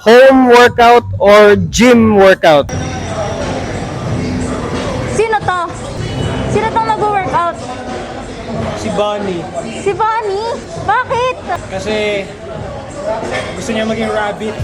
Home workout or gym workout? Sino to? Sino tong nag-workout? Si Bonnie. Si Bonnie? Bakit? Kasi gusto niya maging rabbit.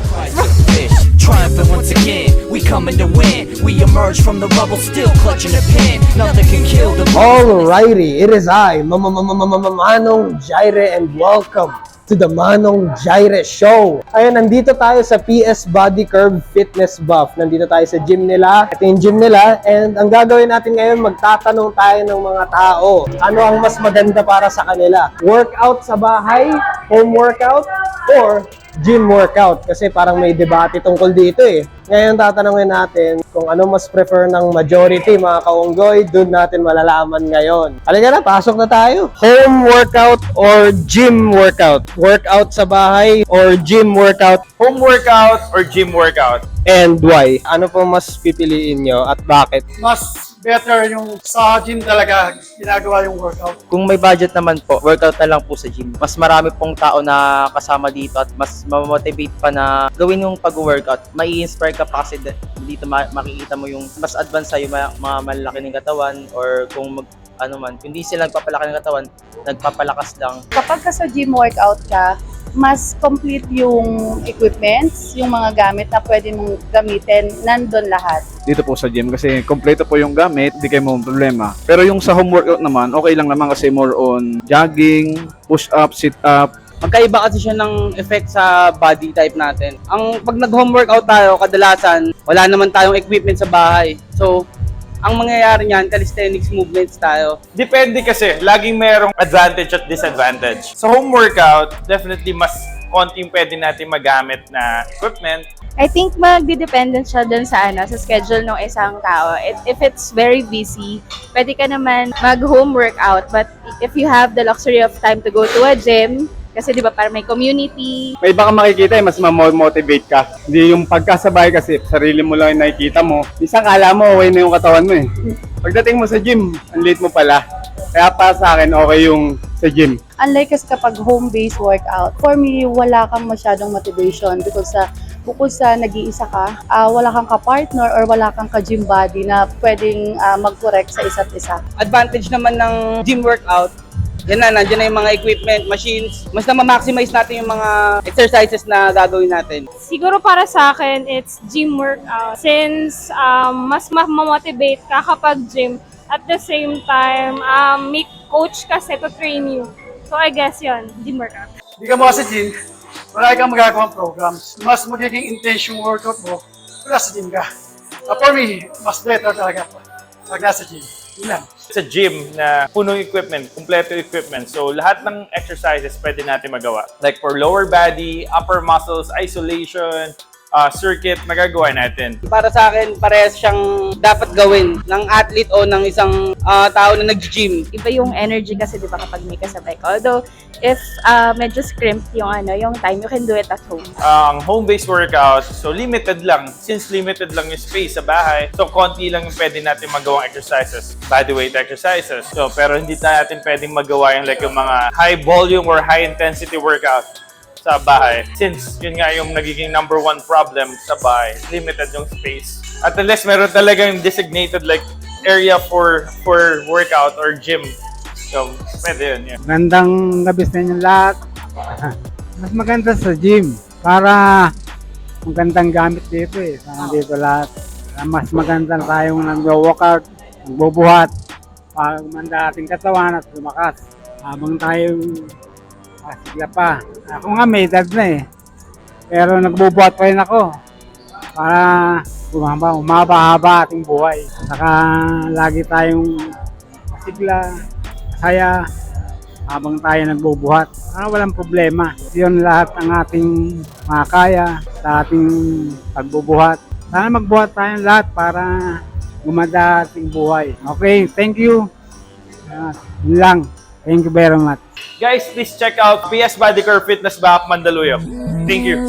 Triumphant once again, we coming to win. We emerge from the rubble, still clutching the pen. Nothing can kill the. Alrighty, it is I, Manong Jaire, and welcome to the Manong Jaire Show. Ayun, nandito tayo sa PS Body Curve Fitness Buff. Nandito tayo sa gym nila. Ito yung gym nila. And ang gagawin natin ngayon, magtatanong tayo ng mga tao. Ano ang mas maganda para sa kanila? Workout sa bahay, home workout, or gym workout? Kasi parang may debate tungkol dito eh. Ngayon tatanungin natin kung ano mas prefer ng majority mga kaunggoy. Doon natin malalaman ngayon. Halika na, pasok na tayo. Home workout or gym workout? Workout sa bahay or gym workout? Home workout or gym workout? And why? Ano po mas pipiliin nyo at bakit? Mas better yung sa gym talaga ginagawa yung workout. Kung may budget naman po, workout na lang po sa gym. Mas marami pong tao na kasama dito at mas mamotivate pa na gawin yung pag-workout. Mai-inspire ka pa kasi dito makikita mo yung mas advanced sa'yo, mga malalaki ng katawan or kung hindi sila nagpapalaki ng katawan, nagpapalakas lang. Kapag ka sa gym workout ka, mas complete yung equipments, yung mga gamit na pwede mong gamitin, nandun lahat. Dito po sa gym kasi kompleto po yung gamit, di kayo mo problema. Pero yung sa home workout naman, okay lang naman kasi more on jogging, push-up, sit-up. Magkaiba kasi siya ng effect sa body type natin. Pag nag-home workout tayo, kadalasan, wala naman tayong equipment sa bahay. So, ang mangyayari niyan, calisthenics movements tayo. Depende kasi, laging merong advantage at disadvantage. Sa home workout, definitely mas konting pwede natin magamit na equipment. I think magdidepende siya dun sa sa schedule ng isang tao. If it's very busy, pwede ka naman mag-home workout. But if you have the luxury of time to go to a gym, kasi di ba para may community. May iba kang makikita mas ma-motivate ka. Hindi yung pagkasabay kasi sarili mo lang yung nakikita mo. Isang kala mo okay na yung katawan mo eh. Pagdating mo sa gym, ang late mo pala. Kaya para sa akin okay yung sa gym. Unlike kasi kapag home-based workout, for me, wala kang masyadong motivation because bukod sa nag-iisa ka, wala kang ka-partner or wala kang ka-gym buddy na pwedeng mag-correct sa isa't isa. Advantage naman ng gym workout, yan na, nandiyan na yung mga equipment, machines. Mas na-maximize natin yung mga exercises na gagawin natin. Siguro para sa akin, it's gym workout. Since mas ma-motivate ka kapag gym, at the same time, may coach kasi to train you. So I guess yun, gym workout. Hindi ka mo sa gym, wala kang magagawang programs. Mas magiging intense yung workout mo, wala sa gym ka. For me, mas better talaga pag nasa gym. Yun lang. Sa gym na punong equipment, kumpleto equipment. So, lahat ng exercises pwede natin magawa. Like for lower body, upper muscles, isolation, circuit, magagawa natin. Para sa akin, parehas siyang dapat gawin ng athlete o ng isang tao na nag-gym. Iba yung energy kasi di ba kapag may kasabay ka. Although, if medyo scrimped yung time, you can do it at home. Ang home-based workout, so limited lang. Since limited lang yung space sa bahay, so konti lang yung pwede natin magawang exercises. Bodyweight exercises. So, pero hindi natin pwedeng magawa yung yung mga high volume or high intensity workout sa bahay. Since yun nga yung nagiging number one problem sa bahay, limited yung space. At unless meron talagang designated area for workout or gym. So, pwede yun. Gandang gabi sa inyo lahat. Mas maganda sa gym para magandang gamit dito eh. Sana dito lahat. Mas maganda tayong nag-workout, nagbubuhat para gumanda ating katawan at lumakas. Habang tayo sigla pa. Ako nga may edad na eh. Pero nagbubuhat pa rin ako para umaba-haba ating buhay. Saka lagi tayong masigla, masaya habang tayo nagbubuhat. Walang problema. Yun lahat ng ating makakaya sa ating pagbubuhat. Sana magbuhat tayong lahat para gumanda ating buhay. Okay, thank you. Yun lang. Thank you very much. Guys, please check out PS Body Curve Fitness Buff Mandaluyong. Thank you.